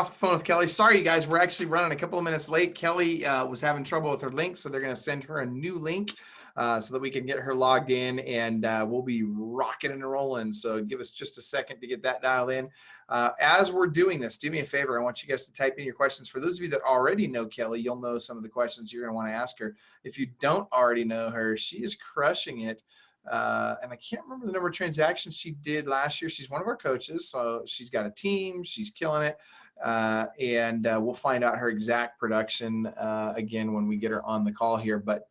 Off the phone with Kelly. Sorry, you guys, we're actually running a couple of minutes late. Kelly was having trouble with her link, so they're going to send her a new link so that we can get her logged in, and we'll be rocking and rolling. So give us just a second to get that dialed in. As we're doing this, do me a favor. I want you guys to type in your questions. For those of you that already know Kelly, you'll know some of the questions you're going to want to ask her. If you don't already know her, she is crushing it. And I can't remember the number of transactions she did last year. She's one of our coaches, so she's got a team. She's killing it. And we'll find out her exact production again when we get her on the call here, but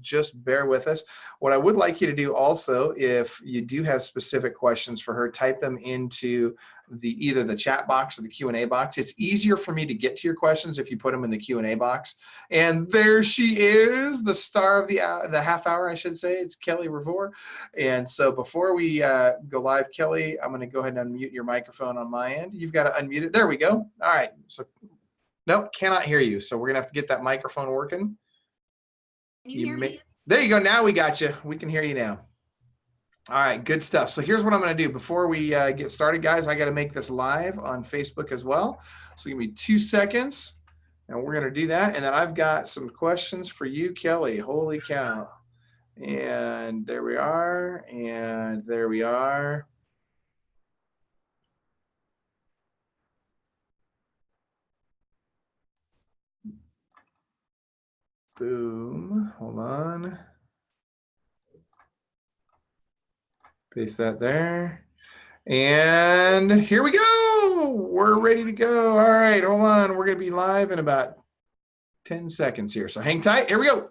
just bear with us. What I would like you to do also, if you do have specific questions for her, type them into either the chat box or the Q&A box. It's easier for me to get to your questions if you put them in the Q&A box. And there she is, the star of the half hour, I should say. It's Kellie Revoir. And so before we go live, Kelly, I'm going to go ahead and unmute your microphone on my end. You've got to unmute it. There we go. All right. So nope, cannot hear you. So we're going to have to get that microphone working. Can you hear me? There you go. Now we got you. We can hear you now. All right, good stuff. So here's what I'm going to do. Before we get started, guys, I got to make this live on Facebook as well. So give me 2 seconds, and we're going to do that. And then I've got some questions for you, Kelly. Holy cow. And there we are. And there we are. Boom. Hold on. Paste that there. And here we go. We're ready to go. All right, hold on. We're going to be live in about 10 seconds here. So hang tight. Here we go.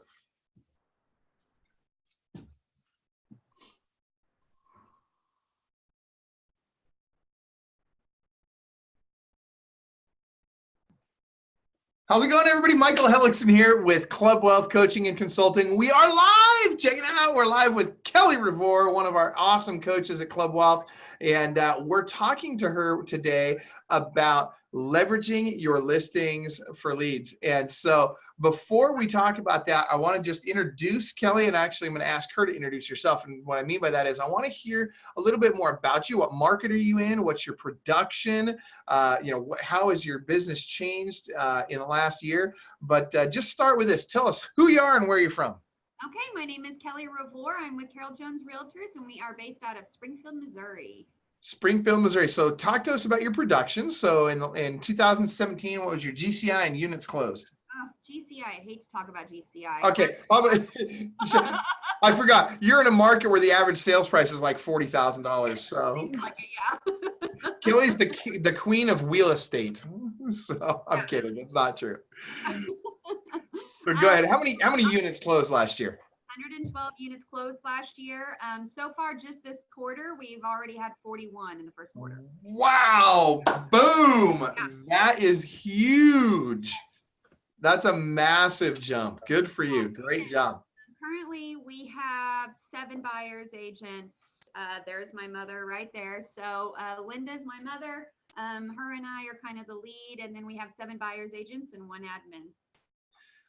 How's it going, everybody? Michael Hellickson here with Club Wealth Coaching and Consulting. We are live. Check it out. We're live with Kellie Revoir, one of our awesome coaches at Club Wealth. And we're talking to her today about leveraging your listings for leads. And so before we talk about that, I want to just introduce Kelly, and actually I'm going to ask her to introduce herself. And what I mean by that is I want to hear a little bit more about you. What market are you in? What's your production? How has your business changed in the last year? But just start with this. Tell us who you are and where you're from. Okay, my name is Kellie Revoir. I'm with Carol Jones Realtors, and we are based out of Springfield, Missouri. Springfield, Missouri. So talk to us about your production. So in 2017, what was your GCI and units closed? Oh, GCI. I hate to talk about GCI. Okay. I forgot. You're in a market where the average sales price is like $40,000. So like it, yeah. Kellie's the queen of real estate. So I'm kidding. It's not true. But go ahead. How many units closed last year? 112 units closed last year. So far, just this quarter, we've already had 41 in the first quarter. Wow. Boom. Yeah. That is huge. That's a massive jump. Good for you. Great job. Currently, we have 7 buyers agents. There's my mother right there. So Linda's my mother. Her and I are kind of the lead. And then we have 7 buyers agents and 1 admin.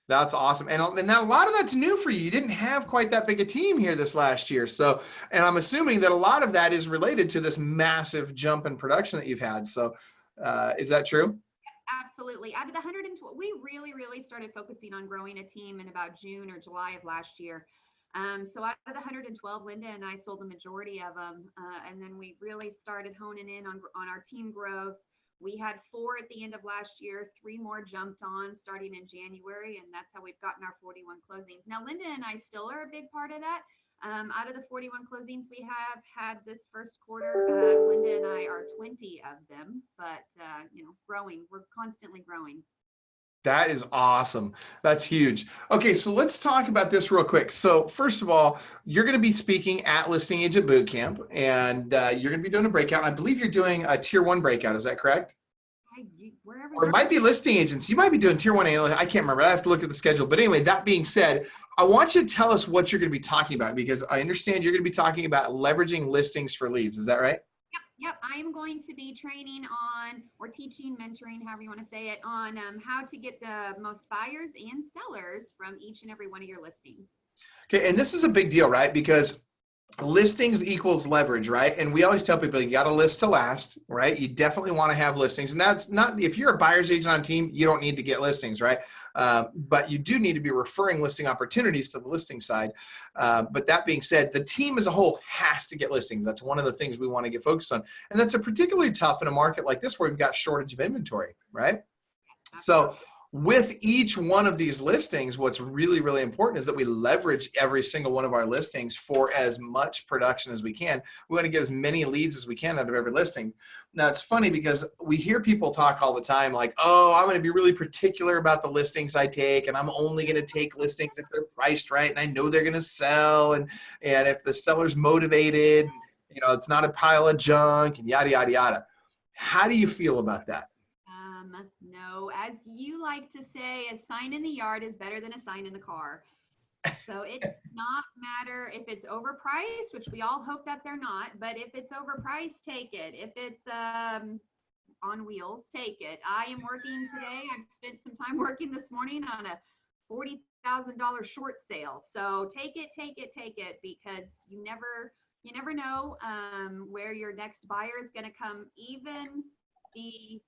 That's awesome. And now a lot of that's new for you. You didn't have quite that big a team here this last year. So, and I'm assuming that a lot of that is related to this massive jump in production that you've had. So is that true? Absolutely. Out of the 112, we really started focusing on growing a team in about June or July of last year. So out of the 112, Linda and I sold the majority of them. And then we really started honing in on our team growth. We had 4 at the end of last year, 3 more jumped on starting in January, and that's how we've gotten our 41 closings. Now, Linda and I still are a big part of that. Out of the 41 closings we have had this first quarter, Linda and I are 20 of them, but growing. We're constantly growing. That is awesome. That's huge. Okay, so let's talk about this real quick. So first of all, you're going to be speaking at Listing Agent Bootcamp, and you're going to be doing a breakout. I believe you're doing a Tier 1 breakout. Is that correct? Or it might be listing agents. You might be doing Tier 1 analytics. I can't remember. I have to look at the schedule. But anyway, that being said, I want you to tell us what you're going to be talking about, because I understand you're going to be talking about leveraging listings for leads. Is that right? Yep. I am going to be training on, or teaching, mentoring, however you want to say it, on how to get the most buyers and sellers from each and every one of your listings. Okay, and this is a big deal, right? Because listings equals leverage, right? And we always tell people you got to list to last, right? You definitely want to have listings. And that's not, if you're a buyer's agent on team, you don't need to get listings, right? But you do need to be referring listing opportunities to the listing side. But that being said, the team as a whole has to get listings. That's one of the things we want to get focused on. And that's a particularly tough in a market like this where we've got shortage of inventory, right? So with each one of these listings, what's really, really important is that we leverage every single one of our listings for as much production as we can. We want to get as many leads as we can out of every listing. Now, it's funny because we hear people talk all the time like, oh, I'm going to be really particular about the listings I take, and I'm only going to take listings if they're priced right, and I know they're going to sell, and if the seller's motivated, you know, it's not a pile of junk, and yada, yada, yada. How do you feel about that? No, as you like to say, a sign in the yard is better than a sign in the car. So it does not matter if it's overpriced, which we all hope that they're not, but if it's overpriced, take it. If it's on wheels, take it. I am working today. I've spent some time working this morning on a $40,000 short sale. So take it, take it, take it, because you never know where your next buyer is going to come. Even the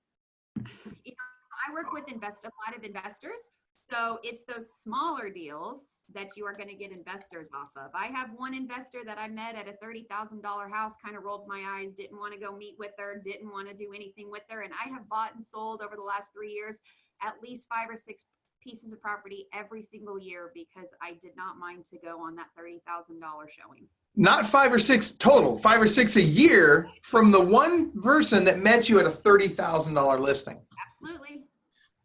I work with a lot of investors. So it's those smaller deals that you are going to get investors off of. I have one investor that I met at a $30,000 house, kind of rolled my eyes, didn't want to go meet with her, didn't want to do anything with her. And I have bought and sold over the last 3 years at least 5 or 6 pieces of property every single year because I did not mind to go on that $30,000 showing. Not 5 or 6 total, 5 or 6 a year from the one person that met you at a $30,000 listing. Absolutely.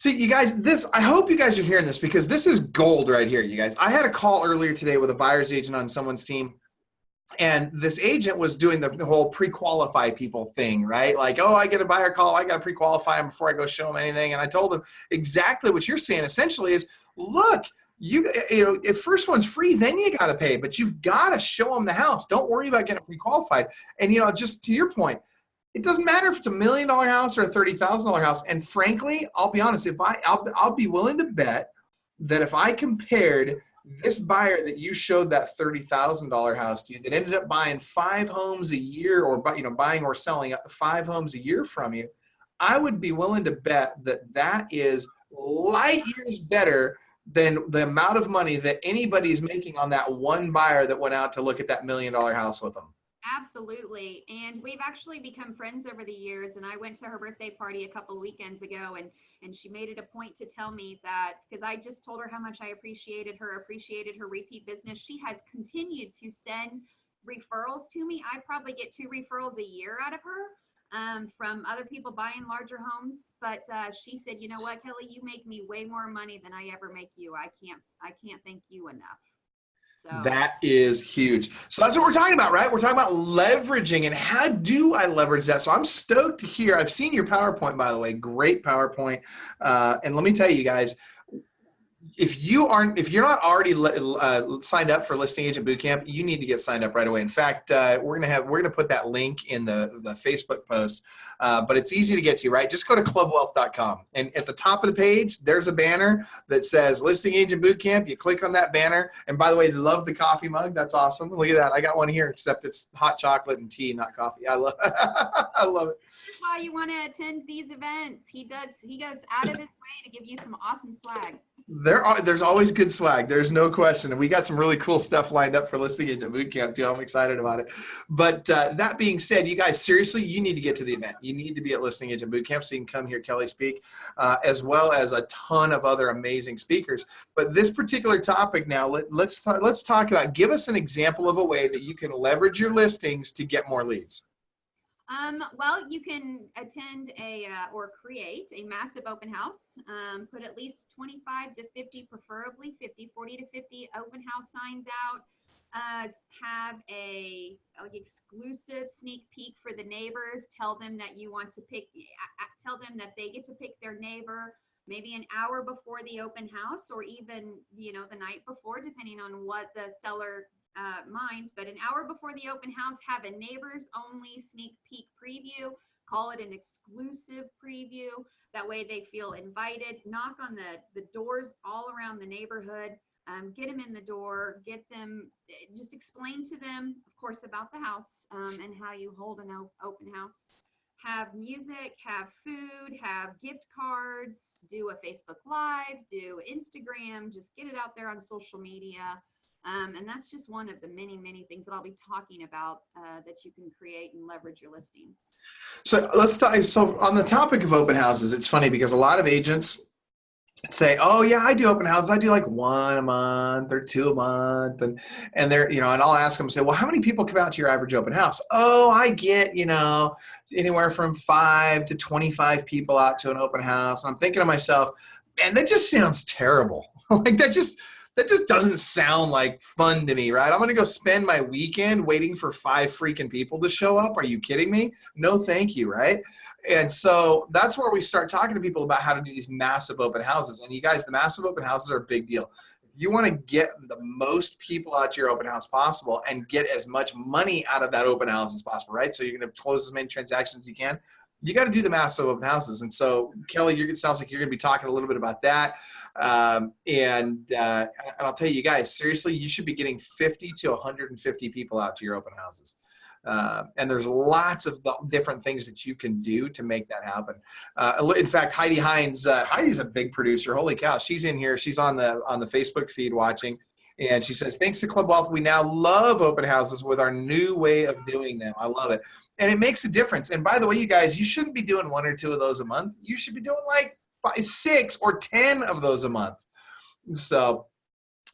See, you guys, I hope you guys are hearing this because this is gold right here, you guys. I had a call earlier today with a buyer's agent on someone's team. And this agent was doing the whole pre-qualify people thing, right? Like, oh, I get a buyer call, I got to pre-qualify them before I go show them anything. And I told them exactly what you're saying essentially is, look, you know, if first one's free, then you got to pay, but you've got to show them the house. Don't worry about getting pre-qualified. And, you know, just to your point, it doesn't matter if it's $1 million house or a $30,000 house. And frankly, I'll be honest, I'll be willing to bet that if I compared this buyer that you showed that $30,000 house to, that ended up buying 5 homes a year, or buying or selling 5 homes a year from you, I would be willing to bet that that is light years better than the amount of money that anybody's making on that one buyer that went out to look at that $1 million house with them. Absolutely. And we've actually become friends over the years. And I went to her birthday party a couple of weekends ago, and she made it a point to tell me that, because I just told her how much I appreciated her repeat business. She has continued to send referrals to me. I probably get 2 referrals a year out of her from other people buying larger homes. But she said, you know what, Kelly, you make me way more money than I ever make you. I can't thank you enough. So that is huge. So that's what we're talking about, right? We're talking about leveraging, and how do I leverage that? So I'm stoked to hear. I've seen your PowerPoint, by the way, great PowerPoint. And let me tell you guys, if you're not already signed up for Listing Agent Bootcamp, you need to get signed up right away. In fact, we're gonna put that link in the Facebook post, but it's easy to get to, right? Just go to clubwealth.com, and at the top of the page, there's a banner that says Listing Agent Bootcamp. You click on that banner, and by the way, love the coffee mug. That's awesome. Look at that. I got one here, except it's hot chocolate and tea, not coffee. I love it. That's why you want to attend these events. He goes out of his way to give you some awesome swag. There's always good swag. There's no question. And we got some really cool stuff lined up for Listing Agent Bootcamp too. I'm excited about it. But that being said, you guys, seriously, you need to get to the event. You need to be at Listing Agent Bootcamp so you can come hear Kelly speak, as well as a ton of other amazing speakers. But this particular topic now, let's talk about, give us an example of a way that you can leverage your listings to get more leads. Well, you can attend or create a massive open house, put at least 25 to 50, preferably 40 to 50 open house signs out, have a exclusive sneak peek for the neighbors, tell them that you want to tell them that they get to pick their neighbor maybe an hour before the open house, or even, the night before, depending on what the seller minds. But an hour before the open house, have a neighbors only sneak peek preview, call it an exclusive preview. That way they feel invited. Knock on the doors all around the neighborhood. get them in the door, get them, just explain to them, of course, about the house and how you hold an open house. Have music, have food, have gift cards, do a Facebook Live, do Instagram, just get it out there on social media. And that's just one of the many, many things that I'll be talking about that you can create and leverage your listings. So let's talk. So on the topic of open houses, it's funny because a lot of agents say, oh yeah, I do open houses. I do like one a month or two a month. And they're, and I'll ask them, say, well, how many people come out to your average open house? Oh, I get, anywhere from 5 to 25 people out to an open house. And I'm thinking to myself, man, that just sounds terrible. Like that just doesn't sound like fun to me, right? I'm going to go spend my weekend waiting for 5 freaking people to show up. Are you kidding me? No, thank you, right? And so that's where we start talking to people about how to do these massive open houses. And you guys, the massive open houses are a big deal. If you want to get the most people out to your open house possible and get as much money out of that open house as possible, right? So you're going to close as many transactions as you can. You got to do the massive open houses. And so, Kelly, it sounds like you're going to be talking a little bit about that. And I'll tell you guys, seriously, you should be getting 50 to 150 people out to your open houses. And there's lots of different things that you can do to make that happen. In fact, Heidi Hines, Heidi's a big producer. Holy cow. She's in here. She's on the Facebook feed watching. And she says, thanks to Club Wealth, we now love open houses with our new way of doing them. I love it. And it makes a difference. And by the way, you guys, you shouldn't be doing 1 or 2 of those a month. You should be doing like 5, 6 or 10 of those a month. So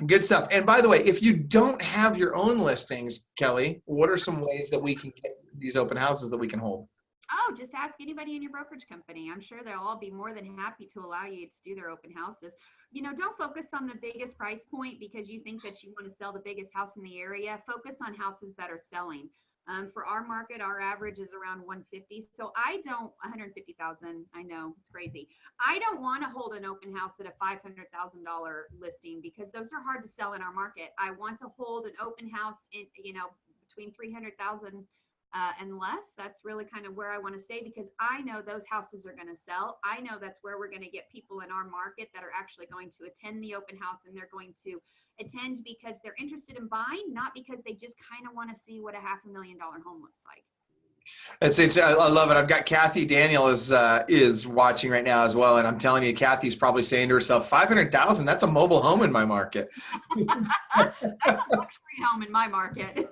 good stuff. And by the way, if you don't have your own listings, Kelly, what are some ways that we can get these open houses that we can hold? Oh, just ask anybody in your brokerage company. I'm sure they'll all be more than happy to allow you to do their open houses. Don't focus on the biggest price point because you think that you want to sell the biggest house in the area. Focus on houses that are selling. For our market, our average is around 150. So 150,000. I know it's crazy. I don't want to hold an open house at a $500,000 listing because those are hard to sell in our market. I want to hold an open house in, between 300,000 and less. That's really kind of where I want to stay because I know those houses are going to sell. I know that's where we're going to get people in our market that are actually going to attend the open house, and they're going to attend because they're interested in buying, not because they just kind of want to see what a $500,000 home looks like. I love it. I've got Kathy Daniel is watching right now as well, and I'm telling you, Kathy's probably saying to herself, 500,000. That's a mobile home in my market. That's a luxury home in my market.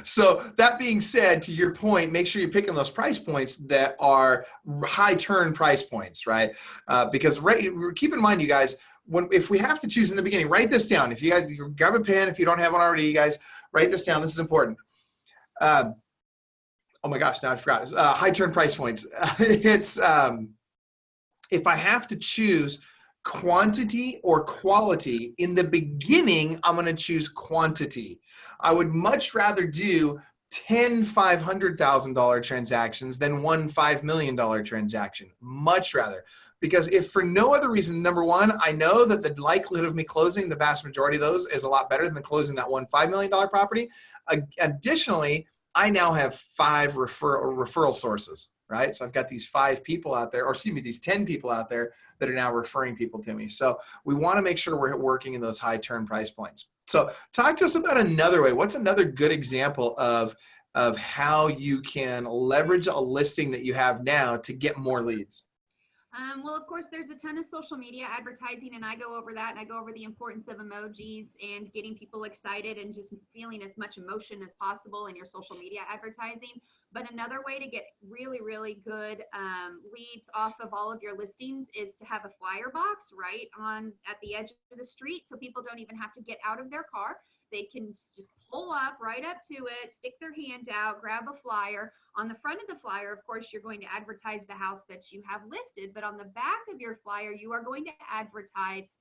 So that being said, to your point, make sure you're picking those price points that are high turn price points, right? Because keep in mind, you guys, if we have to choose in the beginning, write this down. If you guys grab a pen, if you don't have one already, you guys write this down. This is important. Oh my gosh, now I forgot. High turn price points. It's if I have to choose quantity or quality in the beginning, I'm going to choose quantity. I would much rather do 10 $500,000 transactions than 1 $5 million transaction. Much rather. Because if for no other reason, number one, I know that the likelihood of me closing the vast majority of those is a lot better than closing that 1 $5 million property. Additionally, I now have 5 referral sources, right? So I've got these 5 people out there, or excuse me, these 10 people out there that are now referring people to me. So we want to make sure we're working in those high turn price points. So talk to us about another way. What's another good example of how you can leverage a listing that you have now to get more leads? Well, of course, there's a ton of social media advertising, and I go over that, and I go over the importance of emojis and getting people excited and just feeling as much emotion as possible in your social media advertising. But another way to get really, really good leads off of all of your listings is to have a flyer box right at the edge of the street, so people don't even have to get out of their car. They can just pull up right up to it, stick their hand out, grab a flyer. On the front of the flyer, of course, you're going to advertise the house that you have listed, but on the back of your flyer, you are going to advertise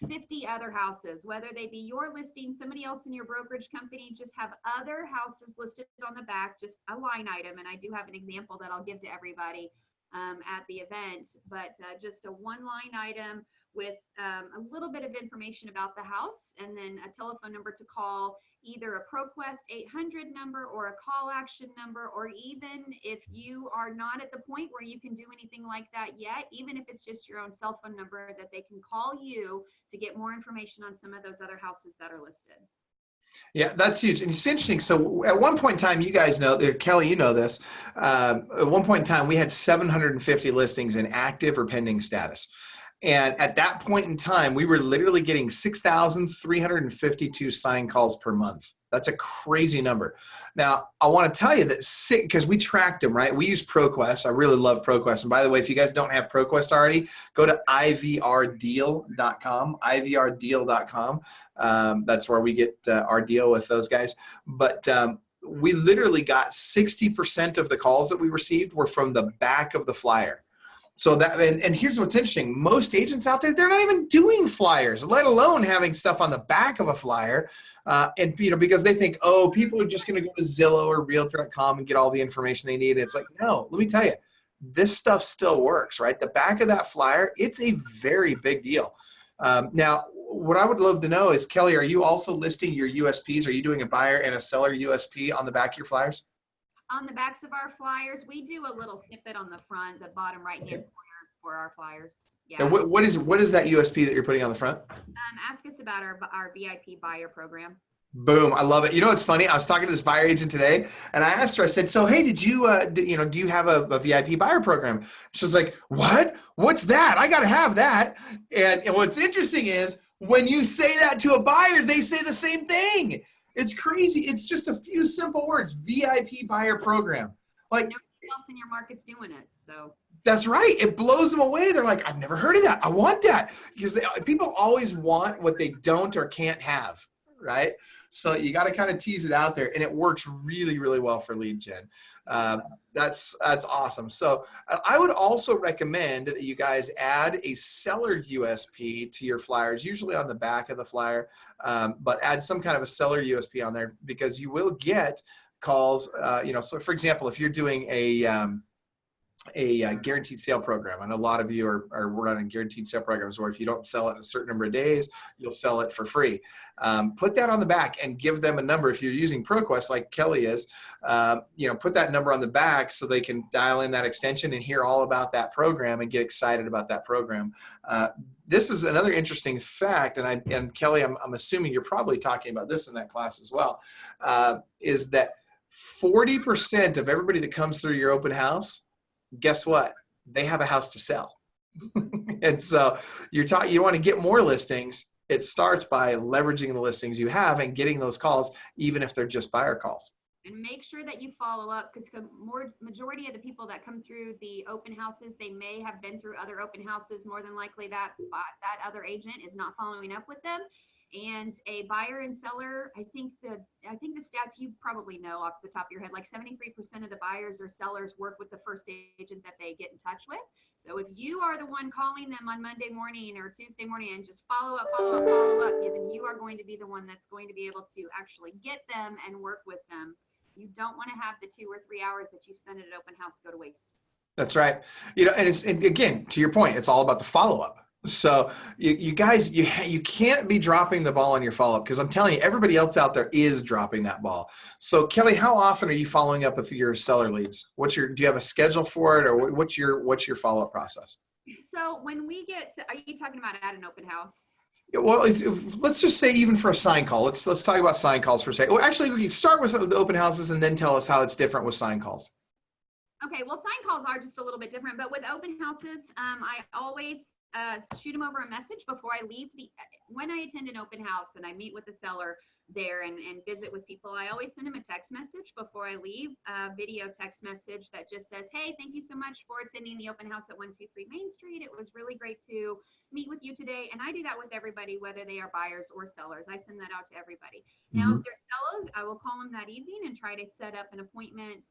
50 other houses, whether they be your listing, somebody else in your brokerage company, just have other houses listed on the back, just a line item. And I do have an example that I'll give to everybody. at the event, but just a one-line item with a little bit of information about the house, and then a telephone number to call, either a ProQuest 800 number or a call action number, or even if you are not at the point where you can do anything like that yet, even if it's just your own cell phone number, that they can call you to get more information on some of those other houses that are listed. Yeah, that's huge. And it's interesting. So at one point in time, you guys know, Kelly, you know this, at one point in time, we had 750 listings in active or pending status. And at that point in time, we were literally getting 6,352 sign calls per month. That's a crazy number. Now, I want to tell you that because we tracked them, right? We use ProQuest. I really love ProQuest. And by the way, if you guys don't have ProQuest already, go to ivrdeal.com, ivrdeal.com. That's where we get our deal with those guys. But we literally got 60% of the calls that we received were from the back of the flyer. So that, and here's what's interesting. Most agents out there, they're not even doing flyers, let alone having stuff on the back of a flyer. And, because they think, oh, people are just going to go to Zillow or realtor.com and get all the information they need. And it's like, no, let me tell you, this stuff still works, right? The back of that flyer, it's a very big deal. Now, what I would love to know is, Kelly, are you also listing your USPs? Are you doing a buyer and a seller USP on the back of your flyers? On the backs of our flyers, we do a little snippet on the front, the bottom right-hand corner for our flyers. Yeah. And what is that USP that you're putting on the front? Ask us about our VIP buyer program. Boom. I love it. You know, it's funny. I was talking to this buyer agent today and I asked her, I said, so, hey, did you, do you have a VIP buyer program? She's like, what? What's that? I got to have that. And what's interesting is when you say that to a buyer, they say the same thing. It's crazy. It's just a few simple words, VIP buyer program. Like, nobody else in your market's doing it. So that's right. It blows them away. They're like, I've never heard of that. I want that. Because people always want what they don't or can't have, right? So you got to kind of tease it out there, and it works really, really well for lead gen. That's awesome. So I would also recommend that you guys add a seller USP to your flyers, usually on the back of the flyer, but add some kind of a seller USP on there, because you will get calls. So for example, if you're doing a guaranteed sale program. I know a lot of you are running guaranteed sale programs where if you don't sell it in a certain number of days, you'll sell it for free. Put that on the back and give them a number. If you're using ProQuest like Kelly is, put that number on the back so they can dial in that extension and hear all about that program and get excited about that program. This is another interesting fact, and Kelly, I'm assuming you're probably talking about this in that class as well, is that 40% of everybody that comes through your open house, guess what? They have a house to sell. And so you want to get more listings. It starts by leveraging the listings you have and getting those calls, even if they're just buyer calls. And make sure that you follow up, because majority of the people that come through the open houses, they may have been through other open houses. More than likely that other agent is not following up with them. And a buyer and seller, I think the stats you probably know off the top of your head, like 73% of the buyers or sellers work with the first agent that they get in touch with. So if you are the one calling them on Monday morning or Tuesday morning and just follow up, then you are going to be the one that's going to be able to actually get them and work with them. You don't want to have the 2 or 3 hours that you spend at an open house go to waste. That's right. And again, to your point, it's all about the follow-up. So you guys, you can't be dropping the ball on your follow-up, because I'm telling you, everybody else out there is dropping that ball. So Kelly, how often are you following up with your seller leads? Do you have a schedule for it, or what's your follow-up process? So when we are you talking about at an open house? Well, let's just say even for a sign call, let's talk about sign calls for a second. Well, actually, we can start with the open houses and then tell us how it's different with sign calls. Okay, well, sign calls are just a little bit different, but with open houses, I always shoot them over a message before I leave. When I attend an open house and I meet with the seller there and visit with people, I always send them a text message before I leave, a video text message that just says, hey, thank you so much for attending the open house at 123 Main Street. It was really great to meet with you today. And I do that with everybody, whether they are buyers or sellers. I send that out to everybody. Now, if they're sellers, I will call them that evening and try to set up an appointment.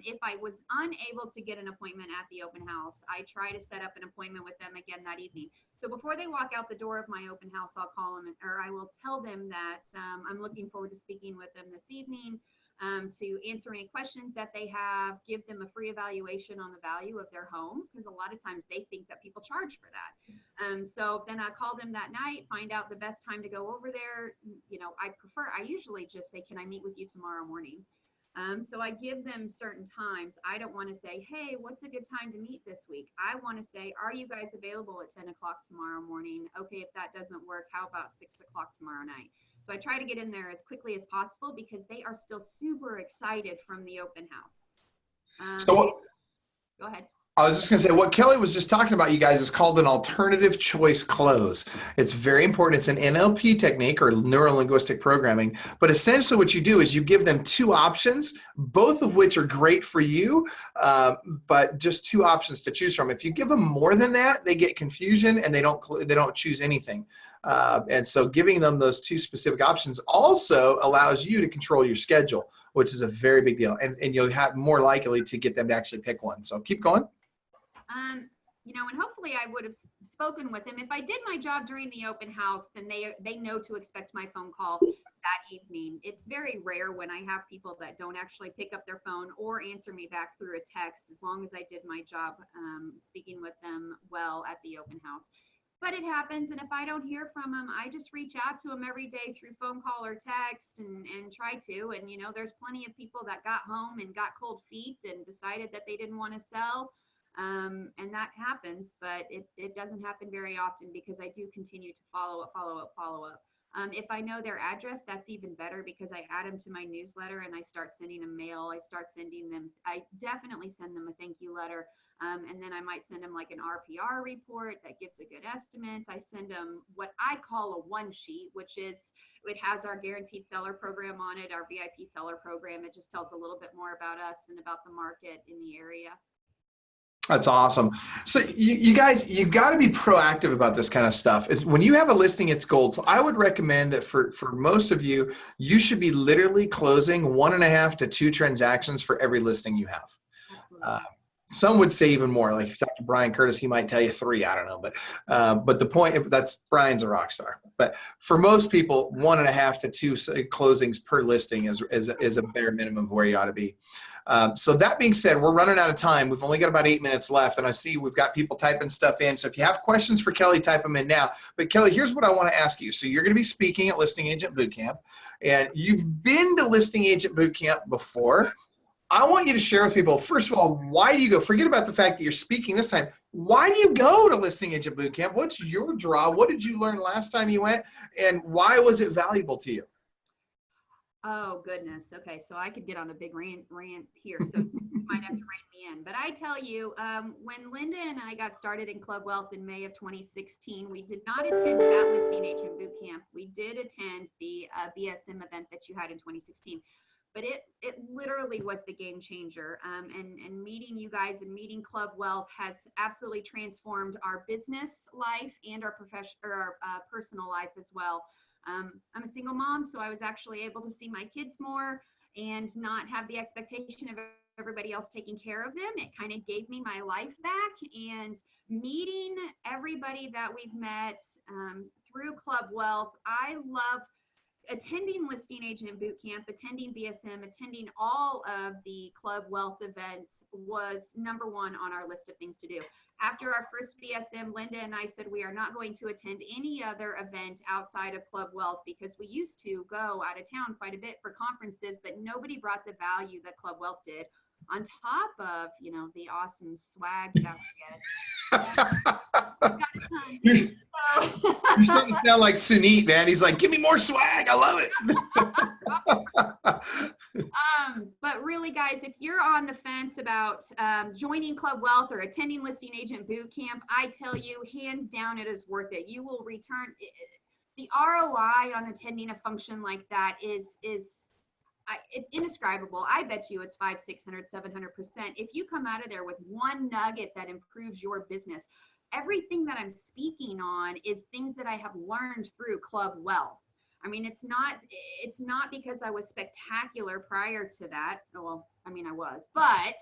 If I was unable to get an appointment at the open house, I try to set up an appointment with them again that evening. So before they walk out the door of my open house, I'll call them, or I will tell them that I'm looking forward to speaking with them this evening. to answer any questions that they have, give them a free evaluation on the value of their home, because a lot of times they think that people charge for that. So then I call them that night, find out the best time to go over there. You know, I usually just say, can I meet with you tomorrow morning? So I give them certain times. I don't want to say, hey, what's a good time to meet this week? I want to say, are you guys available at 10 o'clock tomorrow morning? Okay, if that doesn't work, how about 6 o'clock tomorrow night? So I try to get in there as quickly as possible because they are still super excited from the open house. So Go ahead. I was just going to say, what Kelly was just talking about, you guys, is called an alternative choice close. It's very important. It's an NLP technique, or neuro-linguistic programming. But essentially what you do is you give them two options, both of which are great for you, but just two options to choose from. If you give them more than that, they get confusion and they don't choose anything. And so giving them those two specific options also allows you to control your schedule, which is a very big deal. And you'll have more likely to get them to actually pick one. So keep going. You know, and hopefully I would have spoken with them. If I did my job during the open house, then they know to expect my phone call that evening. It's very rare when I have people that don't actually pick up their phone or answer me back through a text, as long as I did my job speaking with them well at the open house. But it happens, and if I don't hear from them, I just reach out to them every day through phone call or text and try to. And, you know, there's plenty of people that got home and got cold feet and decided that they didn't want to sell. And that happens, but it doesn't happen very often because I do continue to follow up. If I know their address, that's even better because I add them to my newsletter and I start sending them mail. I definitely send them a thank you letter. And then I might send them like an RPR report that gives a good estimate. I send them what I call a one sheet, which is, it has our guaranteed seller program on it, our VIP seller program. It just tells a little bit more about us and about the market in the area. That's awesome. So you guys, you got to be proactive about this kind of stuff. When you have a listing, it's gold. So I would recommend that for most of you, you should be literally closing 1.5 to 2 transactions for every listing you have. Absolutely. Some would say even more. Like if you talk to Brian Curtis, he might tell you 3. I don't know, but the point, that's, Brian's a rock star. But for most people, 1.5 to 2 closings per listing is a bare minimum of where you ought to be. So that being said, we're running out of time. We've only got about 8 minutes left, and I see we've got people typing stuff in. So if you have questions for Kelly, type them in now. But Kelly, here's what I want to ask you. So you're going to be speaking at Listing Agent Bootcamp, and you've been to Listing Agent Bootcamp before. I want you to share with people, first of all, why do you go? Forget about the fact that you're speaking this time. Why do you go to Listing Agent Bootcamp? What's your draw? What did you learn last time you went? And why was it valuable to you? Oh, goodness. Okay, so I could get on a big rant here, so you might have to rein me in. But I tell you, when Linda and I got started in Club Wealth in May of 2016, we did not attend that Listing Agent Bootcamp. We did attend the BSM event that you had in 2016. But it literally was the game changer. And meeting you guys and meeting Club Wealth has absolutely transformed our business life and our personal life as well. I'm a single mom, so I was actually able to see my kids more and not have the expectation of everybody else taking care of them. It kind of gave me my life back, and meeting everybody that we've met through Club Wealth. I love attending Listing Agent Bootcamp, attending BSM, attending all of the Club Wealth events was number 1 on our list of things to do. After our first BSM, Linda and I said we are not going to attend any other event outside of Club Wealth because we used to go out of town quite a bit for conferences, but nobody brought the value that Club Wealth did, on top of, you know, the awesome swag that we get. You're starting to sound like Suneet, man. He's like, give me more swag. I love it. But really, guys, if you're on the fence about joining Club Wealth or attending Listing Agent Bootcamp, I tell you, hands down, it is worth it. You will return. The ROI on attending a function like that is it's indescribable. I bet you it's 500, 600, 700%. If you come out of there with one nugget that improves your business, everything that I'm speaking on is things that I have learned through Club Wealth. I mean, it's not because I was spectacular prior to that. Well, I mean, I was, but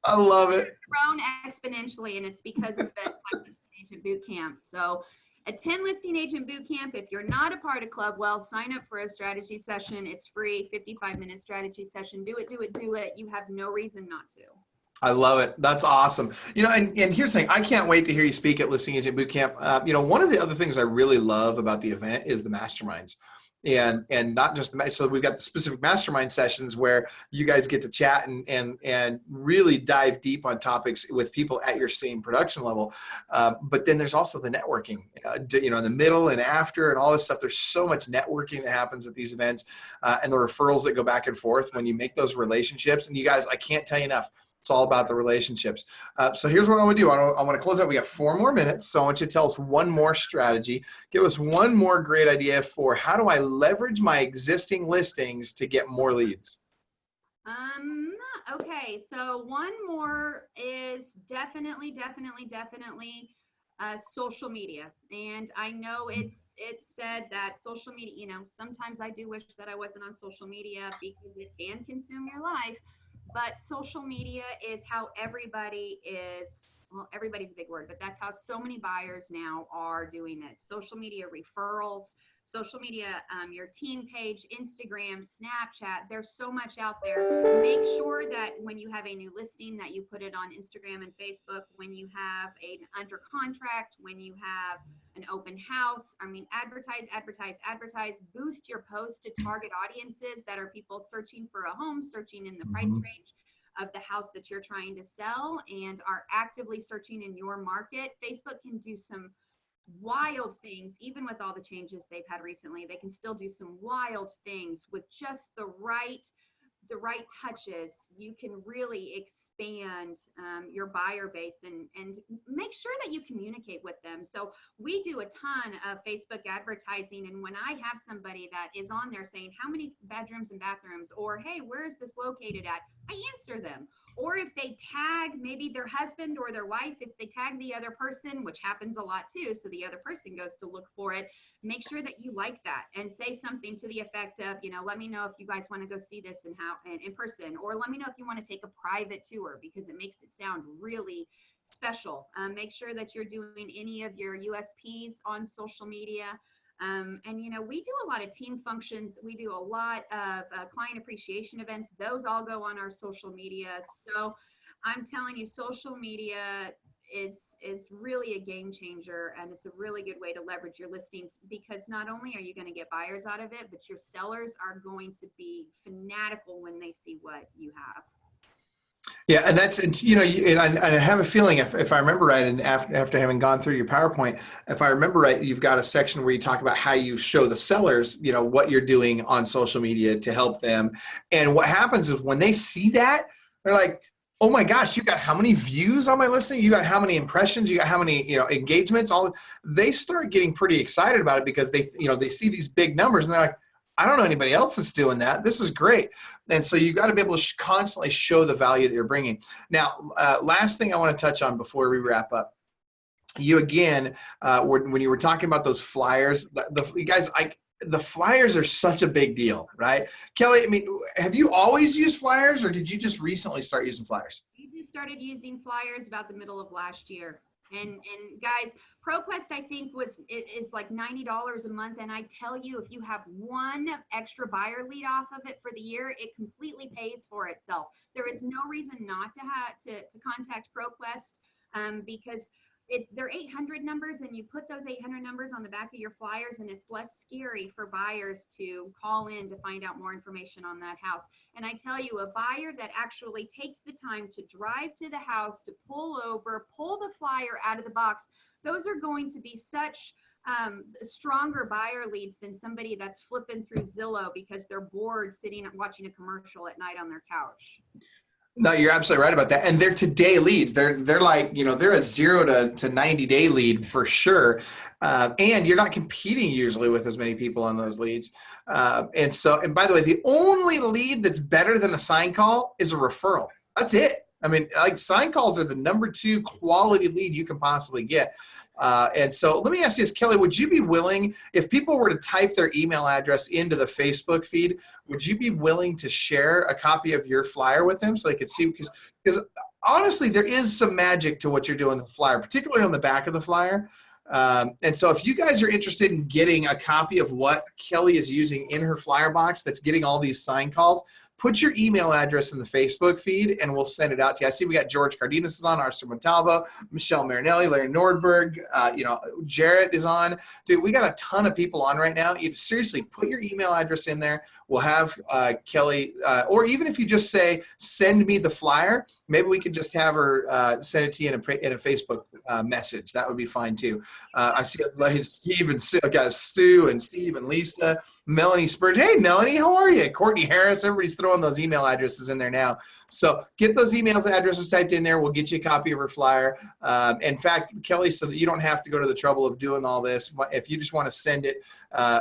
I love it. It's grown exponentially, and it's because of the Listing Agent Bootcamp. So a 10 listing agent boot camp. If you're not a part of Club Wealth, sign up for a strategy session. It's free, 55-minute strategy session. Do it, do it, do it. You have no reason not to. I love it. That's awesome. You know, and here's the thing. I can't wait to hear you speak at Listing Agent Bootcamp. You know, one of the other things I really love about the event is the masterminds. And not just the, so we've got the specific mastermind sessions where you guys get to chat and really dive deep on topics with people at your same production level. But then there's also the networking, you know, in the middle and after and all this stuff. There's so much networking that happens at these events, and the referrals that go back and forth when you make those relationships. And you guys, I can't tell you enough. It's all about the relationships. So here's what I want to do. I want to close out. We got 4 more minutes. So I want you to tell us one more strategy. Give us one more great idea for how do I leverage my existing listings to get more leads? Okay. So one more is definitely social media. And I know it's said that social media, you know, sometimes I do wish that I wasn't on social media because it can consume your life. But social media is how everybody is, well, everybody's a big word, but that's how so many buyers now are doing it. Social media referrals, social media, your team page, Instagram, Snapchat, there's so much out there. Make sure that when you have a new listing that you put it on Instagram and Facebook, when you have an under contract, when you have an open house, I mean, advertise, boost your post to target audiences that are people searching for a home, searching in the price range of the house that you're trying to sell and are actively searching in your market. Facebook can do some wild things, even with all the changes they've had recently. They can still do some wild things with just the right touches. You can really expand your buyer base and make sure that you communicate with them. So we do a ton of Facebook advertising, and when I have somebody that is on there saying how many bedrooms and bathrooms, or hey, where is this located at, I answer them. Or if they tag maybe their husband or their wife, if they tag the other person, which happens a lot too, so the other person goes to look for it, make sure that you like that and say something to the effect of, you know, let me know if you guys want to go see this in person, or let me know if you want to take a private tour, because it makes it sound really special. Make sure that you're doing any of your USPs on social media. And, you know, we do a lot of team functions. We do a lot of client appreciation events. Those all go on our social media. So I'm telling you, social media is really a game changer, and it's a really good way to leverage your listings, because not only are you going to get buyers out of it, but your sellers are going to be fanatical when they see what you have. Yeah, and that's, you know, and I have a feeling if I remember right, and after having gone through your PowerPoint, if I remember right, you've got a section where you talk about how you show the sellers, you know, what you're doing on social media to help them. And what happens is when they see that, they're like, oh my gosh, you got how many views on my listing? You got how many impressions? You got how many, you know, engagements? They start getting pretty excited about it because they, you know, they see these big numbers and they're like, I don't know anybody else that's doing that. This is great. And so you've got to be able to constantly show the value that you're bringing. Now, last thing I want to touch on before we wrap up. You again, when you were talking about those flyers, you guys, the flyers are such a big deal, right? Kelly, I mean, have you always used flyers, or did you just recently start using flyers? We just started using flyers about the middle of last year. And guys, ProQuest, I think is like $90 a month. And I tell you, if you have one extra buyer lead off of it for the year, it completely pays for itself. There is no reason not to contact ProQuest, because they're 800 numbers, and you put those 800 numbers on the back of your flyers, and it's less scary for buyers to call in to find out more information on that house. And I tell you, a buyer that actually takes the time to drive to the house, to pull over, pull the flyer out of the box, those are going to be such stronger buyer leads than somebody that's flipping through Zillow because they're bored sitting and watching a commercial at night on their couch. No, you're absolutely right about that. And they're today leads. They're like, you know, they're a 0 to 90 day lead for sure. And you're not competing usually with as many people on those leads. And by the way, the only lead that's better than a sign call is a referral. That's it. I mean, like, sign calls are the #2 quality lead you can possibly get. And so let me ask you this, Kelly, would you be willing, if people were to type their email address into the Facebook feed, would you be willing to share a copy of your flyer with them so they could see? Because honestly, there is some magic to what you're doing with the flyer, particularly on the back of the flyer. And so if you guys are interested in getting a copy of what Kellie is using in her flyer box that's getting all these sign calls, put your email address in the Facebook feed and we'll send it out to you. I see we got George Cardenas is on, Arthur Montalvo, Michelle Marinelli, Larry Nordberg, Jarrett is on. Dude, we got a ton of people on right now. You seriously put your email address in there. We'll have Kellie, or even if you just say, send me the flyer, maybe we could just have her send it to you in a Facebook message. That would be fine too. I see Steve and Stu and Steve and Lisa, Melanie Spurge. Hey, Melanie, how are you? Courtney Harris. Everybody's throwing those email addresses in there now. So get those email addresses typed in there. We'll get you a copy of her flyer. In fact, Kellie, so that you don't have to go to the trouble of doing all this, if you just want to send it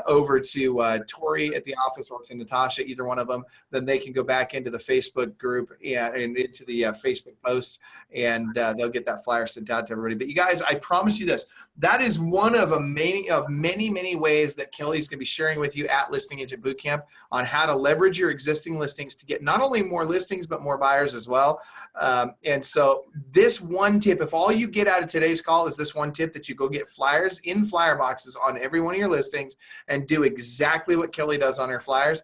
over to Tori at the office or to Natasha, either one of them, then they can go back into the Facebook group and into the Facebook post, and they'll get that flyer sent out to everybody. But you guys, I promise you this, that is one of many ways that Kellie's going to be sharing with you at Listing Agent Bootcamp on how to leverage your existing listings to get not only more listings, but more buyers as well. And so this one tip, if all you get out of today's call is this one tip, that you go get flyers in flyer boxes on every one of your listings and do exactly what Kellie does on her flyers,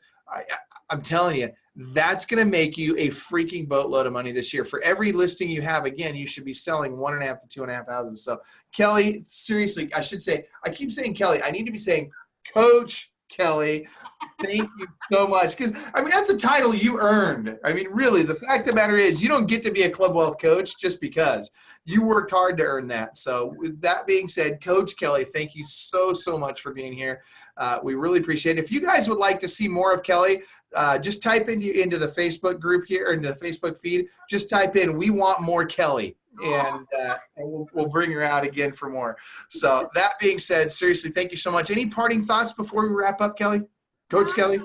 I'm telling you, that's going to make you a freaking boatload of money this year. For every listing you have, again, you should be selling 1.5 to 2.5 houses. So Kellie, seriously, I should say, I keep saying Kellie, I need to be saying Coach Kellie. Thank you so much. Because, I mean, that's a title you earned. I mean, really, the fact of the matter is you don't get to be a Club Wealth coach just because. You worked hard to earn that. So with that being said, Coach Kellie, thank you so much for being here. We really appreciate it. If you guys would like to see more of Kellie, just type into the Facebook group here, or into the Facebook feed. Just type in, "We want more Kellie." And we'll bring her out again for more. So that being said, seriously, thank you so much. Any parting thoughts before we wrap up, Kellie? Coach Kellie?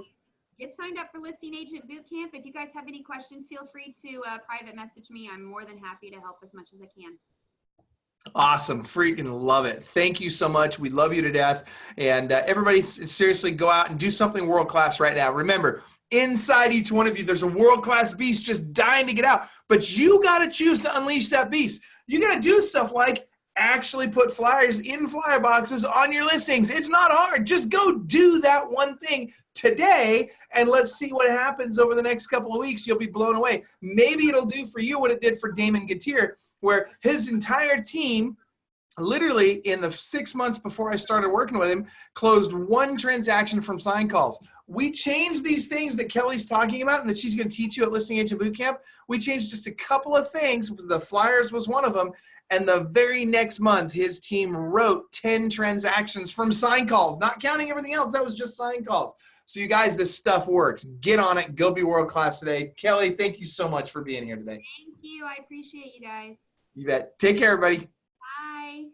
Get signed up for Listing Agent Bootcamp. If you guys have any questions, feel free to private message me. I'm more than happy to help as much as I can. Awesome. Freaking love it. Thank you so much. We love you to death. And everybody, seriously, go out and do something world-class right now. Remember, inside each one of you, there's a world-class beast just dying to get out. But you got to choose to unleash that beast. You got to do stuff like actually put flyers in flyer boxes on your listings. It's not hard. Just go do that one thing today, and let's see what happens over the next couple of weeks. You'll be blown away. Maybe it'll do for you what it did for Damon Gatier, where his entire team, literally in the 6 months before I started working with him, closed one transaction from sign calls. We changed these things that Kellie's talking about and that she's going to teach you at Listing Agent Bootcamp. We changed just a couple of things. The flyers was one of them. And the very next month, his team wrote 10 transactions from sign calls, not counting everything else. That was just sign calls. So you guys, this stuff works. Get on it. Go be world-class today. Kellie, thank you so much for being here today. Thank you. I appreciate you guys. You bet. Take care, everybody. Bye.